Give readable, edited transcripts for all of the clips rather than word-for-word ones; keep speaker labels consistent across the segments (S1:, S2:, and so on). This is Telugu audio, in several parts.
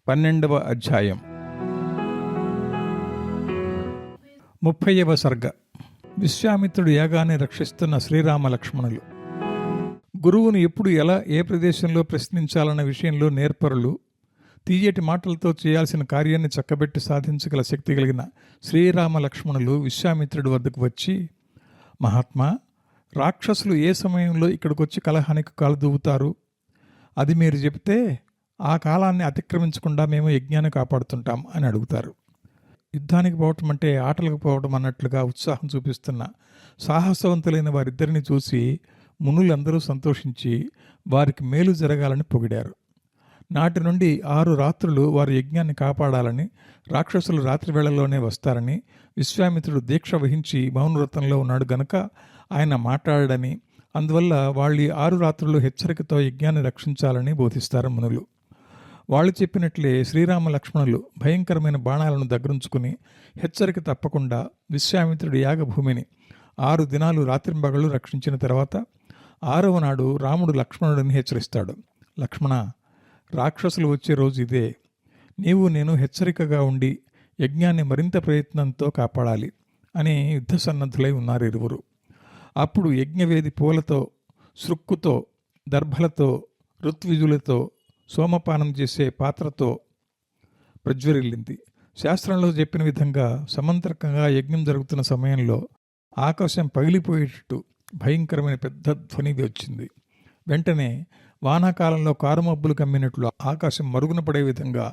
S1: 12వ అధ్యాయం 30వ సర్గ. విశ్వామిత్రుడు యాగాన్ని రక్షిస్తున్న శ్రీరామ లక్ష్మణులు. గురువును ఎప్పుడు ఎలా ఏ ప్రదేశంలో ప్రశ్నించాలన్న విషయంలో నేర్పరులు, తీయటి మాటలతో చేయాల్సిన కార్యాన్ని చక్కబెట్టి సాధించగల శక్తి కలిగిన శ్రీరామ లక్ష్మణులు విశ్వామిత్రుడి వద్దకు వచ్చి, మహాత్మా, రాక్షసులు ఏ సమయంలో ఇక్కడికొచ్చి కలహానికి కాలు దువ్వుతారు? అది మీరు చెబితే ఆ కాలాన్ని అతిక్రమించకుండా మేము యజ్ఞాన్ని కాపాడుతుంటాం అని అడుగుతారు. యుద్ధానికి పోవటం అంటే ఆటలకు పోవడం అన్నట్లుగా ఉత్సాహం చూపిస్తున్న సాహసవంతులైన వారిద్దరిని చూసి మునులందరూ సంతోషించి వారికి మేలు జరగాలని పొగిడారు. నాటి నుండి 6 రాత్రులు వారు యజ్ఞాన్ని కాపాడాలని, రాక్షసులు రాత్రి వేళల్లోనే వస్తారని విశ్వామిత్రుడు దీక్ష వహించి మౌనవ్రతంలో ఉన్నాడు గనుక ఆయన మాట్లాడని, అందువల్ల వాళ్ళు 6 రాత్రులు హెచ్చరికతో యజ్ఞాన్ని రక్షించాలని బోధిస్తారు మునులు. వాళ్ళు చెప్పినట్లే శ్రీరామ లక్ష్మణులు భయంకరమైన బాణాలను దగ్గరుంచుకుని హెచ్చరిక తప్పకుండా విశ్వామిత్రుడి యాగభూమిని 6 దినాలు రాత్రింబగళ్ళు రక్షించిన తర్వాత 6వ నాడు రాముడు లక్ష్మణుడిని హెచ్చరిస్తాడు. లక్ష్మణ, రాక్షసులు వచ్చే రోజు ఇదే. నీవు నేను హెచ్చరికగా ఉండి యజ్ఞాన్ని మరింత ప్రయత్నంతో కాపాడాలి అని యుద్ధ సన్నద్ధులై ఉన్నారు ఇరువురు. అప్పుడు యజ్ఞవేది పూలతో, సృక్కుతో, దర్భలతో, ఋత్విజులతో, సోమపానం చేసే పాత్రతో ప్రజ్వరిల్లింది. శాస్త్రంలో చెప్పిన విధంగా సమంత్రకంగా యజ్ఞం జరుగుతున్న సమయంలో ఆకాశం పగిలిపోయేటట్టు భయంకరమైన పెద్ద ధ్వని వచ్చింది. వెంటనే వానాకాలంలో కారుమబ్బులు కమ్మినట్లు ఆకాశం మరుగున పడే విధంగా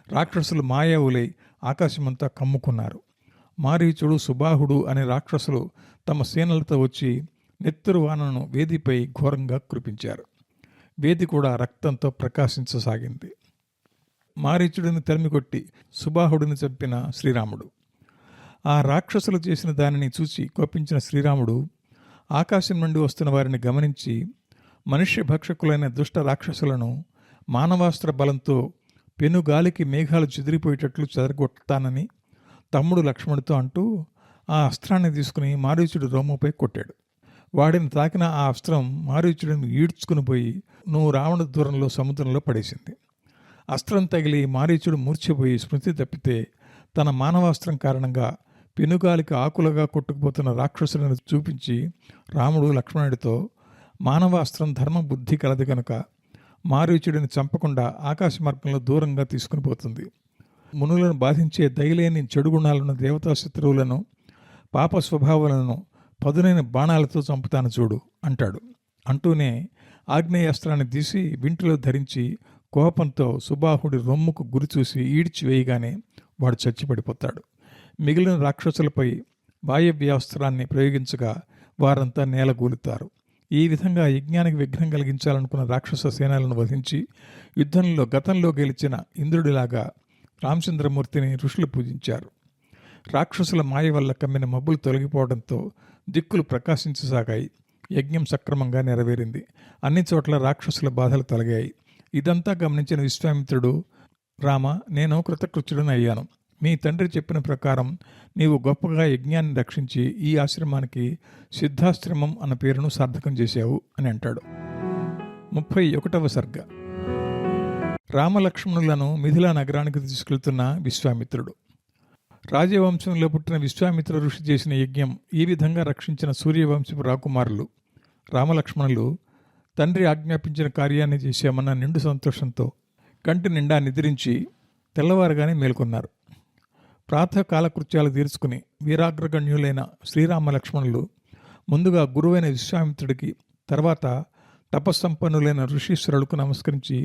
S1: రాక్షసులు మాయావులై ఆకాశమంతా కమ్ముకున్నారు. మారీచుడు, సుబాహుడు అనే రాక్షసులు తమ సేనలతో వచ్చి నెత్తురు వానను వేదిపై ఘోరంగా కురిపించారు. వేది కూడా రక్తంతో ప్రకాశించసాగింది. మారీచుడిని తరిమికొట్టి సుబాహుడిని చంపిన శ్రీరాముడు. ఆ రాక్షసులు చేసిన దానిని చూసి కోపించిన శ్రీరాముడు ఆకాశం నుండి వస్తున్న వారిని గమనించి మనుష్య భక్షకులైన దుష్ట రాక్షసులను మానవాస్త్ర బలంతో పెనుగాలికి మేఘాలు చెదిరిపోయేటట్లు చెదరగొడతానని తమ్ముడు లక్ష్మణుడితో అంటూ ఆ అస్త్రాన్ని తీసుకుని మారీచుడి రోముపై కొట్టాడు. వాడిని తాకిన ఆ అస్త్రం మారీచుడిని ఈడ్చుకుని పోయి రావణ దూరంలో సముద్రంలో పడేసింది. అస్త్రం తగిలి మారీచుడు మూర్ఛపోయి స్మృతి తప్పితే తన మానవాస్త్రం కారణంగా పెనుగాలికి ఆకులుగా కొట్టుకుపోతున్న రాక్షసులను చూపించి రాముడు లక్ష్మణుడితో, మానవాస్త్రం ధర్మబుద్ధి కలది కనుక మారీచుడిని చంపకుండా ఆకాశ మార్గంలో దూరంగా తీసుకుని పోతుంది. మునులను బాధించే దయలేని చెడు గుణాలను, దేవతా శత్రువులను, పాప స్వభావాలను పదునైన బాణాలతో చంపుతాను చూడు అంటాడు. అంటూనే ఆగ్నేయాస్త్రాన్ని తీసి వింటిలో ధరించి కోపంతో సుబాహుడి రొమ్ముకు గురి చూసి ఈడ్చి వేయగానే వాడు చచ్చిపడిపోతాడు. మిగిలిన రాక్షసులపై వాయవ్యాస్త్రాన్ని ప్రయోగించగా వారంతా నేలగూలుతారు. ఈ విధంగా యజ్ఞానికి విఘ్నం కలిగించాలనుకున్న రాక్షస సేనలను వధించి యుద్ధంలో గతంలో గెలిచిన ఇంద్రుడిలాగా రామచంద్రమూర్తిని ఋషులు పూజించారు. రాక్షసుల మాయ వల్ల కమ్మిన మబ్బులు తొలగిపోవడంతో దిక్కులు ప్రకాశించసాగాయి. యజ్ఞం సక్రమంగా నెరవేరింది. అన్ని చోట్ల రాక్షసుల బాధలు తొలగాయి. ఇదంతా గమనించిన విశ్వామిత్రుడు, రామ, నేను కృతకృత్యుడని అయ్యాను. మీ తండ్రి చెప్పిన ప్రకారం నీవు గొప్పగా యజ్ఞాన్ని రక్షించి ఈ ఆశ్రమానికి సిద్ధాశ్రమం అన్న పేరును సార్థకం చేశావు అని అంటాడు. 31వ సర్గ. రామలక్ష్మణులను మిథిలా నగరానికి తీసుకెళ్తున్న విశ్వామిత్రుడు. రాజవంశంలో పుట్టిన విశ్వామిత్ర ఋషి చేసిన యజ్ఞం ఈ విధంగా రక్షించిన సూర్యవంశపు రాకుమారులు రామలక్ష్మణులు తండ్రి ఆజ్ఞాపించిన కార్యాన్ని చేశామన్న నిండు సంతోషంతో కంటి నిండా నిద్రించి తెల్లవారుగానే మేల్కొన్నారు. ప్రాతకాలకృత్యాలు తీర్చుకుని వీరాగ్రగణ్యులైన శ్రీరామ లక్ష్మణులు ముందుగా గురువైన విశ్వామిత్రుడికి, తర్వాత తపస్సంపన్నులైన ఋషీశ్వరులకు నమస్కరించి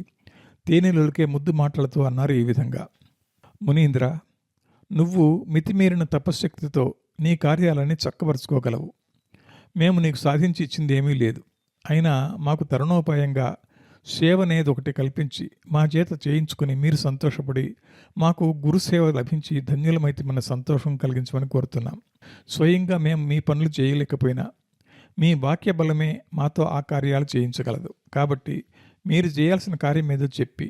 S1: తేనెలొలికే ముద్దు మాటలతో అన్నారు ఈ విధంగా: మునీంద్ర, నువ్వు మితిమీరిన తపశ్శక్తితో నీ కార్యాలని చక్కబరుచుకోగలవు. మేము నీకు సాధించి ఇచ్చింది ఏమీ లేదు. అయినా మాకు తరుణోపాయంగా సేవనేది ఒకటి కల్పించి మా చేత చేయించుకుని మీరు సంతోషపడి మాకు గురుసేవ లభించి ధన్యులమైతేమన్న సంతోషం కలిగించమని కోరుతున్నాం. స్వయంగా మేము మీ పనులు చేయలేకపోయినా మీ వాక్య బలమే మాతో ఆ కార్యాలు చేయించగలదు. కాబట్టి మీరు చేయాల్సిన కార్యం ఏదో చెప్పి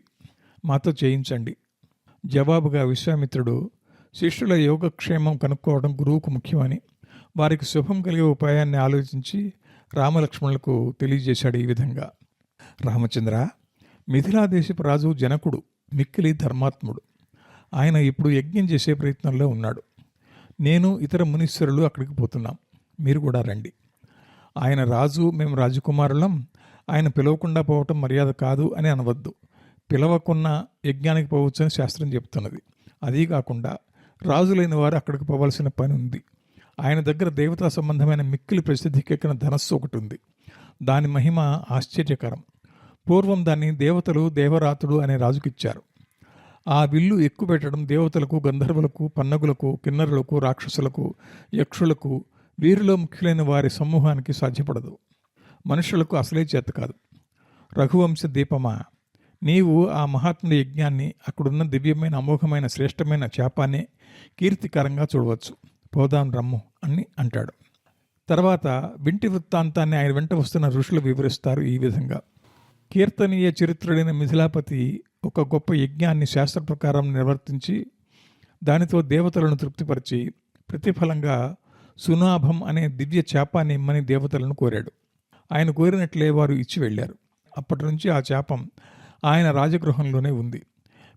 S1: మాతో చేయించండి. జవాబుగా విశ్వామిత్రుడు శిష్యుల యోగక్షేమం కనుక్కోవడం గురువుకు ముఖ్యమని, వారికి శుభం కలిగే ఉపాయాన్ని ఆలోచించి రామలక్ష్మణులకు తెలియజేశాడు ఈ విధంగా: రామచంద్ర, మిథిలాదేశపు రాజు జనకుడు మిక్కిలి ధర్మాత్ముడు. ఆయన ఇప్పుడు యజ్ఞం చేసే ప్రయత్నంలో ఉన్నాడు. నేను ఇతర మునీశ్వరులు అక్కడికి పోతున్నాం, మీరు కూడా రండి. ఆయన రాజు, మేము రాజకుమారులం, ఆయన పిలవకుండా పోవటం మర్యాద కాదు అని అనవద్దు. పిలవకున్న యజ్ఞానికి పోవచ్చు అని శాస్త్రం చెప్తున్నది. అదీ కాకుండా రాజులైన వారు అక్కడికి పోవాల్సిన పని ఉంది. ఆయన దగ్గర దేవతా సంబంధమైన మిక్కిలి ప్రసిద్ధికెక్కిన ధనస్సు ఒకటి ఉంది. దాని మహిమ ఆశ్చర్యకరం. పూర్వం దాన్ని దేవతలు దేవరాతుడు అనే రాజుకిచ్చారు. ఆ విల్లు ఎక్కుపెట్టడం దేవతలకు, గంధర్వులకు, పన్నగులకు, కిన్నరులకు, రాక్షసులకు, యక్షులకు, వీరిలో ముఖ్యులైన వారి సమూహానికి సాధ్యపడదు. మనుషులకు అసలే చేత కాదు. రఘువంశ దీపమా, నీవు ఆ మహాత్ముడి యజ్ఞాన్ని, అక్కడున్న దివ్యమైన, అమోఘమైన, శ్రేష్టమైన శాపాన్ని కీర్తికరంగా చూడవచ్చు. పోదాం రమ్ము అని అంటాడు. తర్వాత వింటి వృత్తాంతాన్ని ఆయన వెంట వస్తున్న ఋషులు వివరిస్తారు ఈ విధంగా. కీర్తనీయ చరిత్రుడైన మిథిలాపతి ఒక గొప్ప యజ్ఞాన్ని శాస్త్ర ప్రకారం నిర్వర్తించి దానితో దేవతలను తృప్తిపరిచి ప్రతిఫలంగా సునాభం అనే దివ్య శాపాన్ని ఇమ్మని దేవతలను కోరాడు. ఆయన కోరినట్లే వారు ఇచ్చి వెళ్ళారు. అప్పటి నుంచి ఆ శాపం ఆయన రాజగృహంలోనే ఉంది.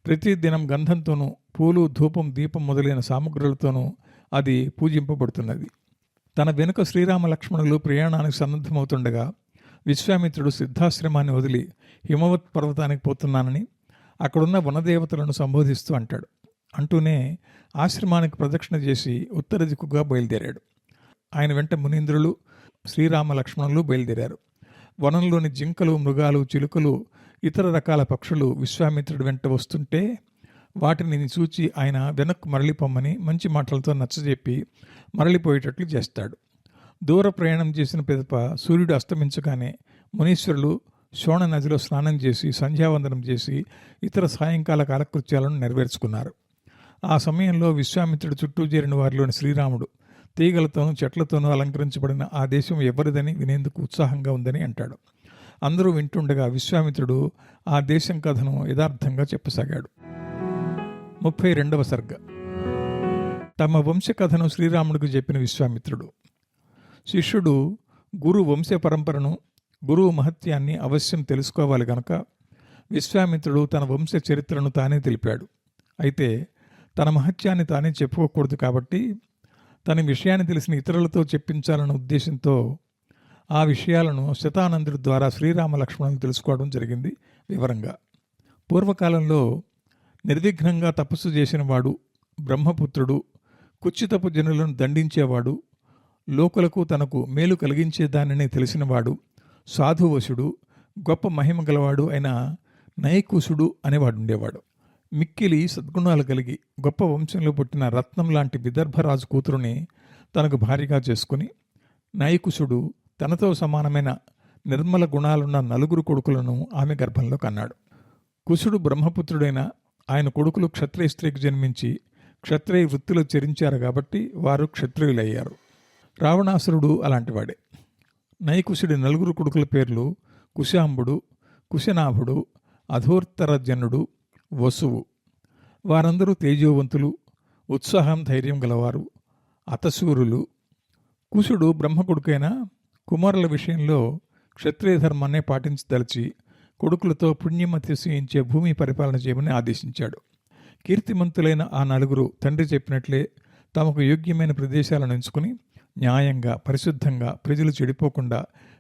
S1: ప్రతిదినం గంధంతోనూ, పూలు, ధూపం, దీపం మొదలైన సామగ్రులతోనూ అది పూజింపబడుతున్నది. తన వెనుక శ్రీరామ లక్ష్మణులు ప్రయాణానికి సన్నద్ధమవుతుండగా విశ్వామిత్రుడు సిద్ధాశ్రమాన్ని వదిలి హిమవత్ పర్వతానికి పోతున్నానని అక్కడున్న వనదేవతలను సంబోధిస్తూ అంటాడు. అంటూనే ఆశ్రమానికి ప్రదక్షిణ చేసి ఉత్తర దిక్కుగా బయలుదేరాడు. ఆయన వెంట మునీంద్రులు, శ్రీరామ లక్ష్మణులు బయలుదేరారు. వనంలోని జింకలు, మృగాలు, చిలుకలు, ఇతర రకాల పక్షులు విశ్వామిత్రుడి వెంట వస్తుంటే వాటిని చూచి ఆయన వెనక్కు మరలిపోమ్మని మంచి మాటలతో నచ్చజెప్పి మరలిపోయేటట్లు చేస్తాడు. దూర ప్రయాణం చేసిన పిదప సూర్యుడు అస్తమించగానే మునీశ్వరులు శోణ నదిలో స్నానం చేసి సంధ్యావందనం చేసి ఇతర సాయంకాల కాలకృత్యాలను నెరవేర్చుకున్నారు. ఆ సమయంలో విశ్వామిత్రుడు చుట్టూ చేరిన వారిలోని శ్రీరాముడు తీగలతోనూ చెట్లతోనూ అలంకరించబడిన ఆ దేశం ఎవరిదని వినేందుకు ఉత్సాహంగా ఉందని అంటాడు. అందరూ వింటుండగా విశ్వామిత్రుడు ఆ దేశం కథను యథార్థంగా చెప్పసాగాడు. 32వ సర్గ. తమ వంశ కథను శ్రీరాముడికి చెప్పిన విశ్వామిత్రుడు. శిష్యుడు గురు వంశ పరంపరను, గురువు మహత్యాన్ని అవశ్యం తెలుసుకోవాలి గనక విశ్వామిత్రుడు తన వంశ చరిత్రను తానే తెలిపాడు. అయితే తన మహత్యాన్ని తానే చెప్పుకోకూడదు కాబట్టి తన విషయాన్ని తెలిసిన ఇతరులతో చెప్పించాలన్న ఉద్దేశంతో ఆ విషయాలను శతానందుడి ద్వారా శ్రీరామ లక్ష్మణులు తెలుసుకోవడం జరిగింది వివరంగా. పూర్వకాలంలో నిర్విఘ్నంగా తపస్సు చేసినవాడు, బ్రహ్మపుత్రుడు, కుచ్చితపు జనులను దండించేవాడు, లోకులకు తనకు మేలు కలిగించేదానిని తెలిసినవాడు, సాధువశుడు, గొప్ప మహిమ గలవాడు అయిన నైకుశుడు అనేవాడుండేవాడు. మిక్కిలి సద్గుణాలు కలిగి గొప్ప వంశంలో పుట్టిన రత్నం లాంటి విదర్భరాజు కూతురుని తనకు భార్యగా చేసుకుని నైకుశుడు తనతో సమానమైన నిర్మల గుణాలున్న 4 కొడుకులను ఆమె గర్భంలో కన్నాడు. కుశుడు బ్రహ్మపుత్రుడైన ఆయన కొడుకులు క్షత్రియ స్త్రీకి జన్మించి క్షత్రియ వృత్తిలో చరించారు కాబట్టి వారు క్షత్రియులయ్యారు. రావణాసురుడు అలాంటివాడే. నైకుశుడి 4 కొడుకుల పేర్లు కుశాంబుడు, కుశనాభుడు, అధోర్తరజనుడు, వసువు. వారందరూ తేజోవంతులు, ఉత్సాహం, ధైర్యం గలవారు, అతశూరులు. కుశుడు బ్రహ్మకొడుకైన కుమారుల విషయంలో క్షత్రియ ధర్మాన్నే పాటించదలిచి కొడుకులతో పుణ్యం అతిశయించే భూమి పరిపాలన చేయమని ఆదేశించాడు. కీర్తిమంతులైన ఆ 4 తండ్రి చెప్పినట్లే తమకు యోగ్యమైన ప్రదేశాలను ఎంచుకుని న్యాయంగా, పరిశుద్ధంగా, ప్రజలు చెడిపోకుండా,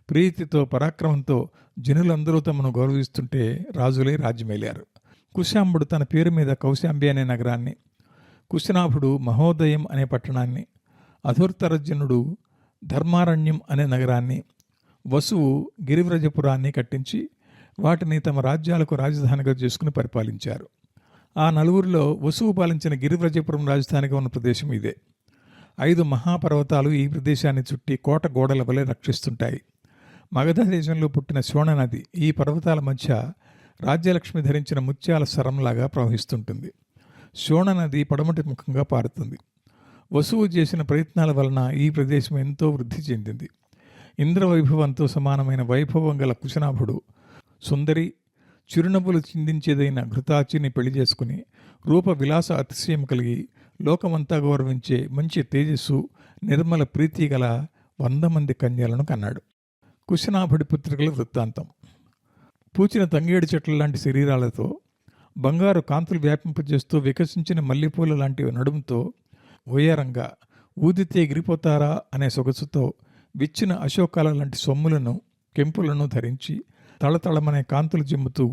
S1: ప్రీతితో, పరాక్రమంతో జనులందరూ తమను గౌరవిస్తుంటే రాజులై రాజ్యమేలారు. కుశాంబుడు తన పేరు మీద కౌశాంబి అనే నగరాన్ని, కుశనాభుడు మహోదయం అనే పట్టణాన్ని, అధోర్తరజనుడు ధర్మారణ్యం అనే నగరాన్ని, వసువు గిరివ్రజపురాన్ని కట్టించి వాటిని తమ రాజ్యాలకు రాజధానిగా చేసుకుని పరిపాలించారు. ఆ 4లో వసువు పాలించిన గిరివ్రజపురం రాజధానిగా ఉన్న ప్రదేశం ఇదే. 5 మహాపర్వతాలు ఈ ప్రదేశాన్ని చుట్టి కోట గోడల వలె రక్షిస్తుంటాయి. మగధ దేశంలో పుట్టిన శోణ నది ఈ పర్వతాల మధ్య రాజ్యలక్ష్మి ధరించిన ముత్యాల సరంలాగా ప్రవహిస్తుంటుంది. శోణ నది పడమటి ముఖంగా పారుతుంది. వసువు చేసిన ప్రయత్నాల వలన ఈ ప్రదేశం ఎంతో వృద్ధి చెందింది. ఇంద్రవైభవంతో సమానమైన వైభవం గల కుశనాభుడు సుందరి, చిరునవ్వులు చిందించేదైన ఘృతాచిని పెళ్లి చేసుకుని రూప విలాస అతిశయం కలిగి లోకమంతా గౌరవించే మంచి తేజస్సు, నిర్మల ప్రీతి గల 100 మంది కన్యలను కన్నాడు. కుశనాభుడి పుత్రికల వృత్తాంతం. పూచిన తంగేడు చెట్ల లాంటి శరీరాలతో బంగారు కాంతులు వ్యాపింపజేస్తూ వికసించిన మల్లెపూల లాంటి నడుముతో ఉయ్యారంగా ఊదితే ఎగిరిపోతారా అనే సొగసుతో విచ్చిన అశోకాల లాంటి సొమ్ములను కెంపులను ధరించి తళతళమనే కాంతులు జిమ్ముతూ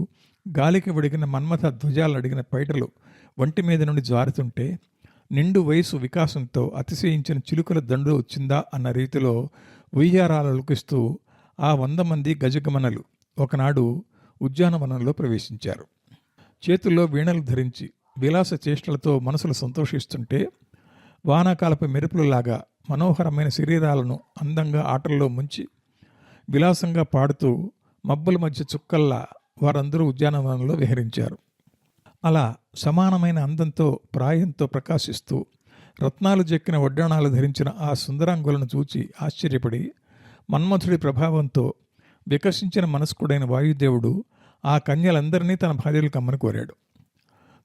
S1: గాలికి విడిగిన మన్మథ ధ్వజాలు అడిగిన పైటలు వంటి మీద నుండి జారుతుంటే నిండు వయసు వికాసంతో అతిశయించిన చిలుకల దండు వచ్చిందా అన్న రీతిలో ఉయ్యారాలు ఉలికిస్తూ ఆ 100 మంది గజగమనలు ఒకనాడు ఉద్యానవనంలో ప్రవేశించారు. చేతుల్లో వీణలు ధరించి విలాస చేష్టలతో మనసులు సంతోషిస్తుంటే వానాకాలపు మెరుపులలాగా మనోహరమైన శరీరాలను అందంగా ఆటల్లో ముంచి విలాసంగా పాడుతూ మబ్బుల మధ్య చుక్కల్లా వారందరూ ఉద్యానవనంలో విహరించారు. అలా సమానమైన అందంతో ప్రాయంతో ప్రకాశిస్తూ రత్నాలు చెక్కిన వడ్డాణాలు ధరించిన ఆ సుందరాంగులను చూచి ఆశ్చర్యపడి మన్మథుడి ప్రభావంతో వికసించిన మనస్కుడైన వాయుదేవుడు ఆ కన్యలందరినీ తన భార్యలు కమ్మని కోరాడు.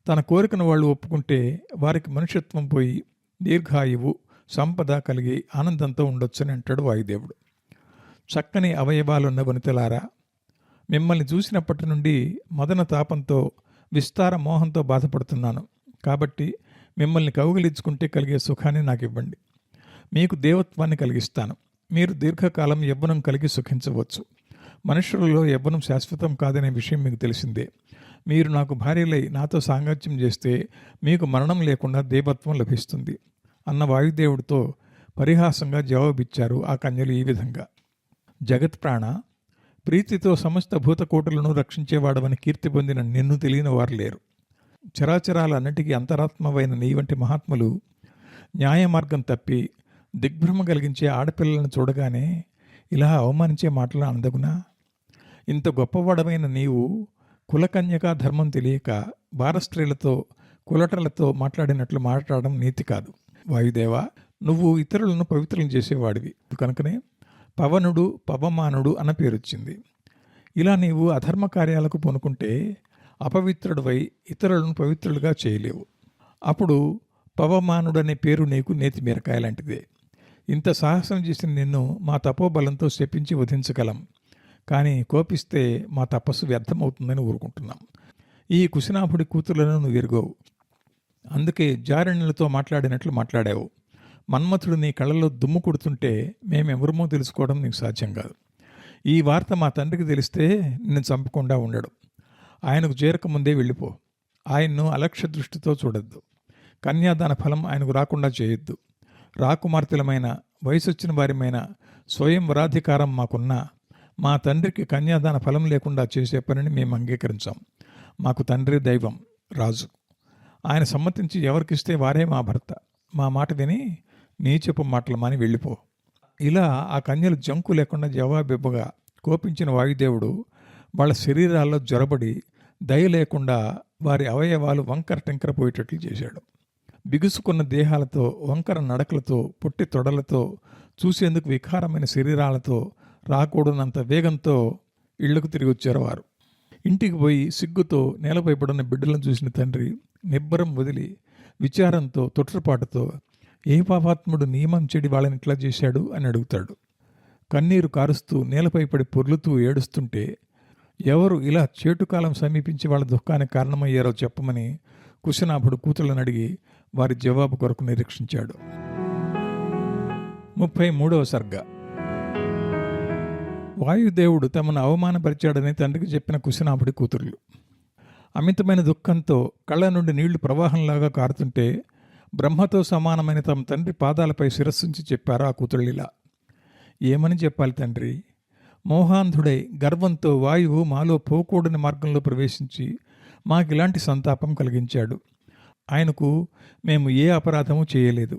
S1: తన కోరికను వాళ్ళు ఒప్పుకుంటే వారికి మనుష్యత్వం పోయి దీర్ఘాయువు సంపద కలిగి ఆనందంతో ఉండొచ్చని అంటాడు వాయుదేవుడు. చక్కని అవయవాలున్న వనితలారా, మిమ్మల్ని చూసినప్పటి నుండి మదన తాపంతో విస్తార మోహంతో బాధపడుతున్నాను. కాబట్టి మిమ్మల్ని కౌగిలించుకుంటే కలిగే సుఖాన్ని నాకు ఇవ్వండి. మీకు దేవత్వాన్ని కలిగిస్తాను. మీరు దీర్ఘకాలం యవ్వనం కలిగి సుఖించవచ్చు. మనుషులలో యవ్వనం శాశ్వతం కాదనే విషయం మీకు తెలిసిందే. మీరు నాకు భార్యలై నాతో సాంగత్యం చేస్తే మీకు మరణం లేకుండా దేవత్వం లభిస్తుంది అన్న వాయుదేవుడితో పరిహాసంగా జవాబిచ్చారు ఆ కన్యలు ఈ విధంగా: జగత్ప్రాణ, ప్రీతితో సమస్త భూతకోటులను రక్షించేవాడవని కీర్తి పొందిన నిన్ను తెలియని వారు లేరు. చరాచరాలన్నిటికీ అంతరాత్మవైన నీ వంటి మహాత్ములు న్యాయ మార్గం తప్పి దిగ్భ్రమ కలిగించే ఆడపిల్లలను చూడగానే ఇలా అవమానించే మాటలు అందగునా? ఇంత గొప్పవాడమైన నీవు కులకన్యక ధర్మం తెలియక భారస్త్రీలతో కులటలతో మాట్లాడినట్లు మాట్లాడడం నీతి కాదు. వాయుదేవా, నువ్వు ఇతరులను పవిత్రం చేసేవాడివి కనుకనే పవనుడు పవమానుడు అన్న పేరొచ్చింది. ఇలా నీవు అధర్మ కార్యాలకు పూనుకుంటే అపవిత్రుడివై ఇతరులను పవిత్రులుగా చేయలేవు. అప్పుడు పవమానుడు అనే పేరు నీకు నేతి మిరకాయ లాంటిదే. ఇంత సాహసం చేసిన నిన్ను మా తపోబలంతో శపించి వధించగలం. కానీ కోపిస్తే మా తపస్సు వ్యర్థమవుతుందని ఊరుకుంటున్నాం. ఈ కుశనాభుడి కూతురులను నువ్వు ఎరుగవు. అందుకే జారణ్యులతో మాట్లాడినట్లు మాట్లాడావు. మన్మథుడు నీ కళ్ళలో దుమ్ము కొడుతుంటే మేమెవరమో తెలుసుకోవడం నీకు సాధ్యం కాదు. ఈ వార్త మా తండ్రికి తెలిస్తే నిన్ను చంపకుండా ఉండడు. ఆయనకు చేరకముందే వెళ్ళిపో. ఆయన్ను అలక్ష్య దృష్టితో చూడొద్దు. కన్యాదాన ఫలం ఆయనకు రాకుండా చేయొద్దు. రాకుమార్తెలమైన వయసొచ్చిన వారిమైన స్వయం వరాధికారం మాకున్నా మా తండ్రికి కన్యాదాన ఫలం లేకుండా చేసే పనిని మేము అంగీకరించాం. మాకు తండ్రి దైవం, రాజు. ఆయన సమ్మతించి ఎవరికిస్తే వారే మా భర్త. మా మాట విని నీ చెప్పు మాటలు మాని వెళ్ళిపో. ఇలా ఆ కన్యలు జంకు లేకుండా జవాబివ్వగా కోపించిన వాయుదేవుడు వాళ్ళ శరీరాల్లో జ్వరబడి దయ లేకుండా వారి అవయవాలు వంకర టెంకర పోయేటట్లు చేశాడు. బిగుసుకున్న దేహాలతో, వంకర నడకలతో, పొట్టి తొడలతో, చూసేందుకు వికారమైన శరీరాలతో, రాకూడనంత వేగంతో ఇళ్లకు తిరిగి వచ్చారు వారు. ఇంటికి పోయి సిగ్గుతో నేలపై పడున్న బిడ్డలను చూసిన తండ్రి నిబ్బరం వదిలి విచారంతో తొట్రపాటుతో ఏ పాపాత్ముడు నియమం చెడి వాళ్ళని ఇట్లా చేశాడు అని అడుగుతాడు. కన్నీరు కారుస్తూ నేలపై పడి పొర్లుతూ ఏడుస్తుంటే ఎవరు ఇలా చేటుకాలం సమీపించి వాళ్ళ దుఃఖానికి కారణమయ్యారో చెప్పమని కుశనాభుడు కూతుళ్ళని అడిగి వారి జవాబు కొరకు నిరీక్షించాడు. 33వ సర్గ. వాయుదేవుడు తమను అవమానపరిచాడని తండ్రికి చెప్పిన కుశనాభుడి కూతుర్లు అమితమైన దుఃఖంతో కళ్ళ నుండి నీళ్లు ప్రవాహంలాగా కారుతుంటే బ్రహ్మతో సమానమైన తమ తండ్రి పాదాలపై శిరస్సుంచి చెప్పారు ఆ కూతుళ్ళిలా: ఏమని చెప్పాలి తండ్రి? మోహాంధుడై గర్వంతో వాయువు మాలో పోకూడని మార్గంలో ప్రవేశించి మాకిలాంటి సంతాపం కలిగించాడు. ఆయనకు మేము ఏ అపరాధము చేయలేదు.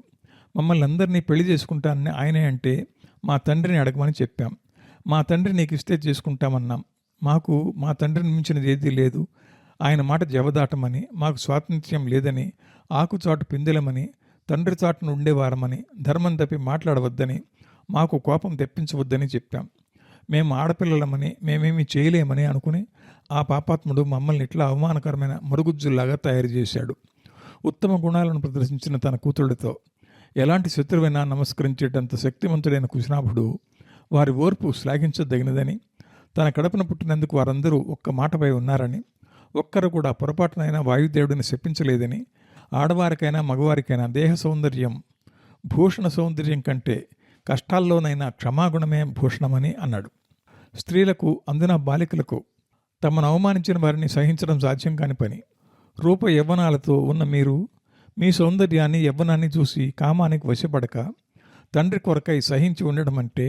S1: మమ్మల్ని అందరినీ పెళ్లి చేసుకుంటానని ఆయనే అంటే మా తండ్రిని అడగమని చెప్పాం. మా తండ్రి నీకు ఇస్తే చేసుకుంటామన్నాం. మాకు మా తండ్రిని మించినది ఏదీ లేదు. ఆయన మాట జవదాటమని, మాకు స్వాతంత్ర్యం లేదని, ఆకుచాటు పిందెలమని, తండ్రి చాటును ఉండేవారమని, ధర్మం తప్పి మాట్లాడవద్దని, మాకు కోపం తెప్పించవద్దని చెప్పాం. మేము ఆడపిల్లలమని, మేమేమీ చేయలేమని అనుకుని ఆ పాపాత్ముడు మమ్మల్ని ఇట్లా అవమానకరమైన మరుగుజ్జుల్లాగా తయారు చేశాడు. ఉత్తమ గుణాలను ప్రదర్శించిన తన కూతుళ్ళతో ఎలాంటి శత్రువైనా నమస్కరించేటంత శక్తివంతుడైన కుశనాభుడు వారి ఓర్పు శ్లాఘించదగినదని, తన కడపన పుట్టినందుకు వారందరూ ఒక్క మాటపై ఉన్నారని, ఒక్కరు కూడా పొరపాటునైనా వాయుదేవుడిని శపించలేదని, ఆడవారికైనా మగవారికైనా దేహ సౌందర్యం భూషణ సౌందర్యం కంటే కష్టాల్లోనైనా క్షమాగుణమే భూషణమని అన్నాడు. స్త్రీలకు, అందున బాలికలకు తమను అవమానించిన వారిని సహించడం సాధ్యం కాని పని. రూప యవ్వనాలతో ఉన్న మీరు మీ సౌందర్యాన్ని, యవ్వనాన్ని చూసి కామానికి వశపడక తండ్రి కొరకై సహించి ఉండడం అంటే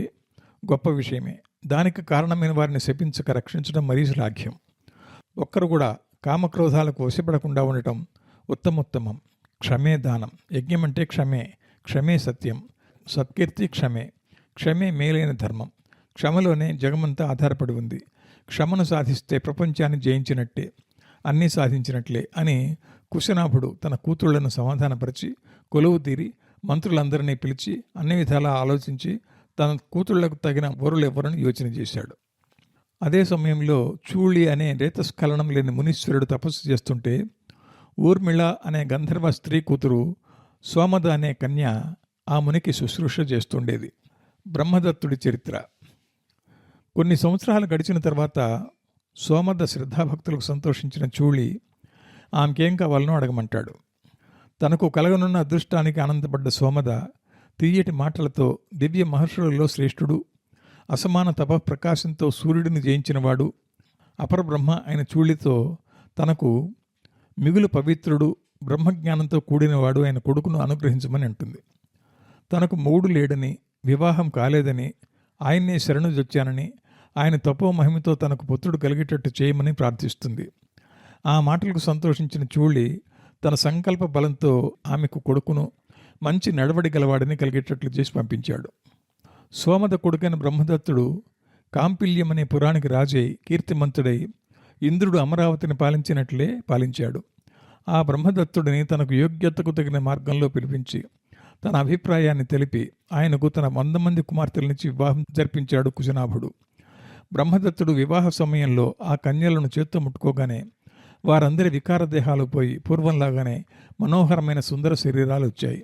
S1: గొప్ప విషయమే. దానికి కారణమైన వారిని శపించక రక్షించడం మరీ శ్లాఘ్యం. ఒక్కరు కూడా కామక్రోధాలకు వశపడకుండా ఉండటం ఉత్తమోత్తమం. క్షమే దానం. యజ్ఞం అంటే క్షమే, క్షమే సత్యం, సత్కీర్తి క్షమే, క్షమే మేలైన ధర్మం. క్షమలోనే జగమంతా ఆధారపడి ఉంది. క్షమను సాధిస్తే ప్రపంచాన్ని జయించినట్టే, అన్నీ సాధించినట్లే అని కుశనాభుడు తన కూతుళ్లను సమాధానపరిచి కొలువు తీరి మంత్రులందరినీ పిలిచి అన్ని విధాలా ఆలోచించి తన కూతుళ్లకు తగిన వరులెవ్వరని యోచన చేశాడు. అదే సమయంలో చూళి అనే రేతస్ఖలనం లేని మునీశ్వరుడు తపస్సు చేస్తుంటే ఊర్మిళ అనే గంధర్వ స్త్రీ కూతురు సోమద అనే కన్య ఆ మునికి శుశ్రూష చేస్తుండేది. బ్రహ్మదత్తుడి చరిత్ర. కొన్ని సంవత్సరాలు గడిచిన తర్వాత సోమద శ్రద్ధాభక్తులకు సంతోషించిన చూళి ఆమెకేం కావాలనో అడగమంటాడు. తనకు కలగనున్న అదృష్టానికి ఆనందపడ్డ సోమద తీయటి మాటలతో దివ్య మహర్షులలో శ్రేష్ఠుడు, అసమాన తపఃప్రకాశంతో సూర్యుడిని జయించినవాడు, అపరబ్రహ్మ అయిన చూళితో తనకు మిగులు పవిత్రుడు, బ్రహ్మజ్ఞానంతో కూడినవాడు అయిన కొడుకును అనుగ్రహించమని అంటుంది. తనకు మొగుడు లేడని, వివాహం కాలేదని, ఆయన్నే శరణుజొచ్చానని, ఆయన తపో మహిమతో తనకు పుత్రుడు కలిగేటట్టు చేయమని ప్రార్థిస్తుంది. ఆ మాటలకు సంతోషించిన చూళి తన సంకల్ప బలంతో ఆమెకు కొడుకును, మంచి నడవడి గలవాడిని కలిగేటట్లు చేసి పంపించాడు. సోమద కొడుకైన బ్రహ్మదత్తుడు కాంపిల్యం అనే పురానికి రాజై కీర్తిమంతుడై ఇంద్రుడు అమరావతిని పాలించినట్లే పాలించాడు. ఆ బ్రహ్మదత్తుడిని తనకు యోగ్యతకు తగిన మార్గంలో పిలిపించి తన అభిప్రాయాన్ని తెలిపి ఆయనకు తన 100 మంది కుమార్తెల నుంచి వివాహం జరిపించాడు కుశనాభుడు. బ్రహ్మదత్తుడు వివాహ సమయంలో ఆ కన్యలను చేత్తో ముట్టుకోగానే వారందరి వికార దేహాలు పోయి పూర్వంలాగానే మనోహరమైన సుందర శరీరాలు వచ్చాయి.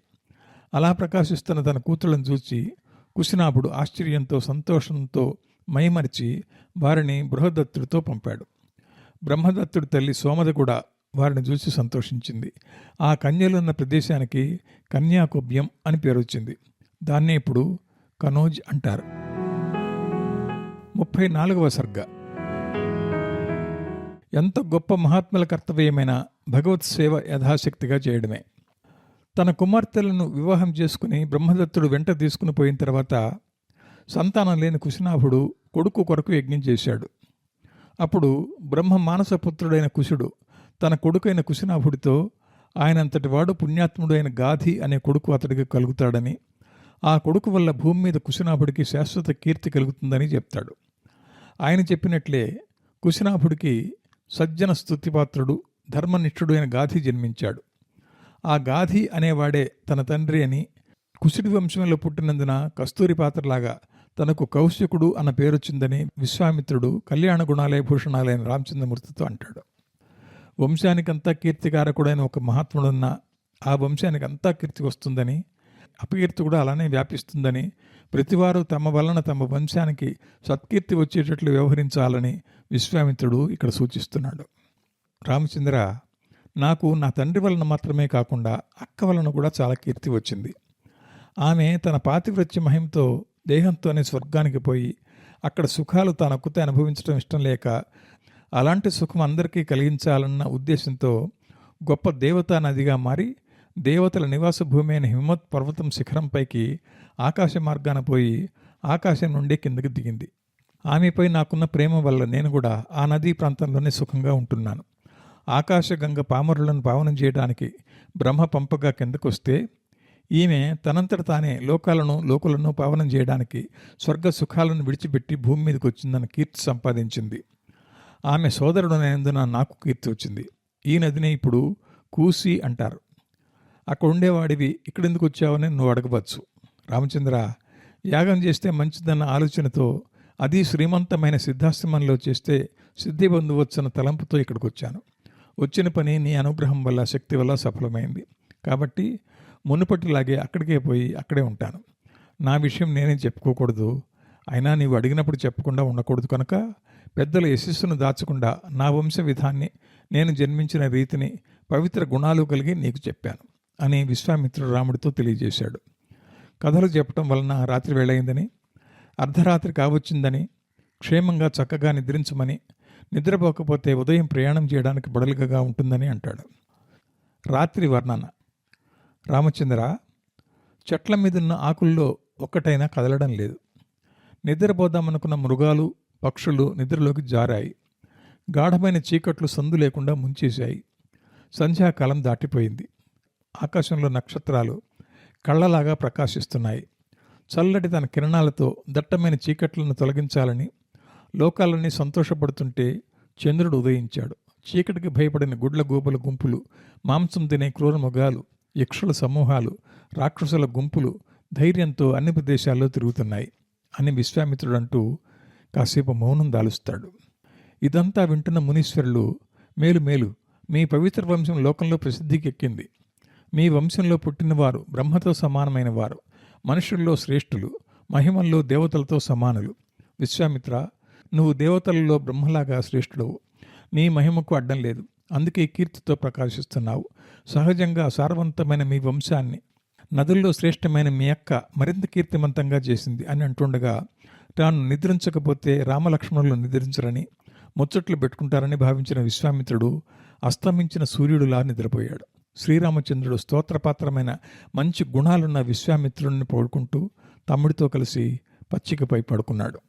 S1: అలా ప్రకాశిస్తున్న తన కూతుళ్లను చూచి కుశనాభుడు ఆశ్చర్యంతో సంతోషంతో మైమరిచి వారిని బృహదత్తుడితో పంపాడు. బ్రహ్మదత్తుడి తల్లి సోమద కూడా వారిని చూసి సంతోషించింది. ఆ కన్యలున్న ప్రదేశానికి కన్యాకుబ్యం అని పేరు వచ్చింది. దాన్నే ఇప్పుడు కనోజ్ అంటారు. 34వ సర్గ. ఎంత గొప్ప మహాత్ముల కర్తవ్యమైన భగవత్ సేవ యథాశక్తిగా చేయడమే. తన కుమార్తెలను వివాహం చేసుకుని బ్రహ్మదత్తుడు వెంట తీసుకుని పోయిన తర్వాత సంతానం లేని కుశనాభుడు కొడుకు కొరకు యజ్ఞం చేశాడు. అప్పుడు బ్రహ్మ మానసపుత్రుడైన కుశుడు తన కొడుకైన కుశనాభుడితో ఆయనంతటి వాడు పుణ్యాత్ముడు అయిన గాధి అనే కొడుకు అతడికి కలుగుతాడని, ఆ కొడుకు వల్ల భూమి మీద కుశనాభుడికి శాశ్వత కీర్తి కలుగుతుందని చెప్తాడు. ఆయన చెప్పినట్లే కుశనాభుడికి సజ్జన స్తుతిపాత్రుడు, ధర్మనిష్ఠుడు అయిన గాధి జన్మించాడు. ఆ గాధి అనేవాడే తన తండ్రి అని, కుశుడి వంశంలో పుట్టినందున కస్తూరి పాత్రలాగా తనకు కౌశికుడు అన్న పేరొచ్చిందని విశ్వామిత్రుడు కళ్యాణ గుణాలయ భూషణాలైన రామచంద్రమూర్తితో అంటాడు. వంశానికంతా కీర్తికారకుడైన ఒక మహాత్ముడున్న ఆ వంశానికి అంతా కీర్తి వస్తుందని, అపకీర్తి కూడా అలానే వ్యాపిస్తుందని, ప్రతివారు తమ వలన తమ వంశానికి సత్కీర్తి వచ్చేటట్లు వ్యవహరించాలని విశ్వామిత్రుడు ఇక్కడ సూచిస్తున్నాడు. రామచంద్ర, నాకు నా తండ్రి వలన మాత్రమే కాకుండా అక్క వలన కూడా చాలా కీర్తి వచ్చింది. ఆమె తన పాతివ్రత్య మహిమతో దేహంతోనే స్వర్గానికి పోయి అక్కడ సుఖాలు తానొక్కతే అనుభవించడం ఇష్టం లేక, అలాంటి సుఖం అందరికీ కలిగించాలన్న ఉద్దేశంతో గొప్ప దేవతా నదిగా మారి దేవతల నివాస భూమి అయిన హిమవత్ పర్వతం శిఖరంపైకి ఆకాశ మార్గాన పోయి ఆకాశం నుండి కిందకి దిగింది. ఆమెపై నాకున్న ప్రేమ వల్ల నేను కూడా ఆ నదీ ప్రాంతంలోనే సుఖంగా ఉంటున్నాను. ఆకాశగంగ పామరులను పావనం చేయడానికి బ్రహ్మ పంపగా కిందకొస్తే ఈమె తనంతట తానే లోకులను పావనం చేయడానికి స్వర్గ సుఖాలను విడిచిపెట్టి భూమి మీదకి వచ్చిందని కీర్తి సంపాదించింది. ఆమె సోదరుడనేందున నాకు కీర్తి వచ్చింది. ఈ నదిని ఇప్పుడు కూసి అంటారు. అక్కడ ఉండేవాడివి ఇక్కడెందుకు వచ్చావని నువ్వు అడగవచ్చు. రామచంద్ర, యాగం చేస్తే మంచిదన్న ఆలోచనతో, అది శ్రీమంతమైన సిద్ధాశ్రమంలో చేస్తే సిద్ధి పొందవచ్చన్న తలంపుతో ఇక్కడికి వచ్చాను. వచ్చిన పని నీ అనుగ్రహం వల్ల, శక్తి వల్ల సఫలమైంది. కాబట్టి మునుపటిలాగే అక్కడికే పోయి అక్కడే ఉంటాను. నా విషయం నేనే చెప్పుకోకూడదు. అయినా నీవు అడిగినప్పుడు చెప్పకుండా ఉండకూడదు కనుక పెద్దల యశస్సును దాచకుండా నా వంశ విధాన్ని, నేను జన్మించిన రీతిని, పవిత్ర గుణాలు కలిగి నీకు చెప్పాను అని విశ్వామిత్రుడు రాముడితో తెలియజేశాడు. కథలు చెప్పటం వలన రాత్రి వేళయిందని, అర్ధరాత్రి కావచ్చిందని, క్షేమంగా చక్కగా నిద్రించమని, నిద్రపోకపోతే ఉదయం ప్రయాణం చేయడానికి బడలుగా ఉంటుందని అంటాడు. రాత్రి వర్ణన. రామచంద్ర, చెట్ల మీదున్న ఆకుల్లో ఒక్కటైనా కదలడం లేదు. నిద్రపోదామనుకున్న మృగాలు, పక్షులు నిద్రలోకి జారాయి. గాఢమైన చీకట్లు సందు లేకుండా ముంచేశాయి. సంధ్యాకాలం దాటిపోయింది. ఆకాశంలో నక్షత్రాలు కళ్ళలాగా ప్రకాశిస్తున్నాయి. చల్లటి తన కిరణాలతో దట్టమైన చీకట్లను తొలగించాలని లోకాలన్నీ సంతోషపడుతుంటే చంద్రుడు ఉదయించాడు. చీకటికి భయపడిన గుడ్ల గోపుల గుంపులు, మాంసం తినే క్రూర మృగాలు, యక్షుల సమూహాలు, రాక్షసుల గుంపులు ధైర్యంతో అన్ని ప్రదేశాల్లో తిరుగుతున్నాయి అని విశ్వామిత్రుడు అంటూ కాసేపు మౌనం దాలుస్తాడు. ఇదంతా వింటున్న మునీశ్వరులు, మేలు మేలు, మీ పవిత్ర వంశం లోకంలో ప్రసిద్ధికి ఎక్కింది. మీ వంశంలో పుట్టినవారు బ్రహ్మతో సమానమైన వారు, మనుషుల్లో శ్రేష్ఠులు, మహిమల్లో దేవతలతో సమానులు. విశ్వామిత్ర, నువ్వు దేవతలలో బ్రహ్మలాగా శ్రేష్ఠుడవు. నీ మహిమకు అడ్డం లేదు, అందుకే కీర్తితో ప్రకాశిస్తున్నావు. సహజంగా సారవంతమైన మీ వంశాన్ని నదుల్లో శ్రేష్టమైన మీ అక్క మరింత కీర్తిమంతంగా చేసింది అని అంటుండగా, తాను నిద్రించకపోతే రామలక్ష్మణులు నిద్రించరని, ముచ్చట్లు పెట్టుకుంటారని భావించిన విశ్వామిత్రుడు అస్తమించిన సూర్యుడులా నిద్రపోయాడు. శ్రీరామచంద్రుడు స్తోత్రపాత్రమైన మంచి గుణాలున్న విశ్వామిత్రుడిని పోడుకుంటూ తమ్ముడితో కలిసి పచ్చికపై పడుకున్నాడు.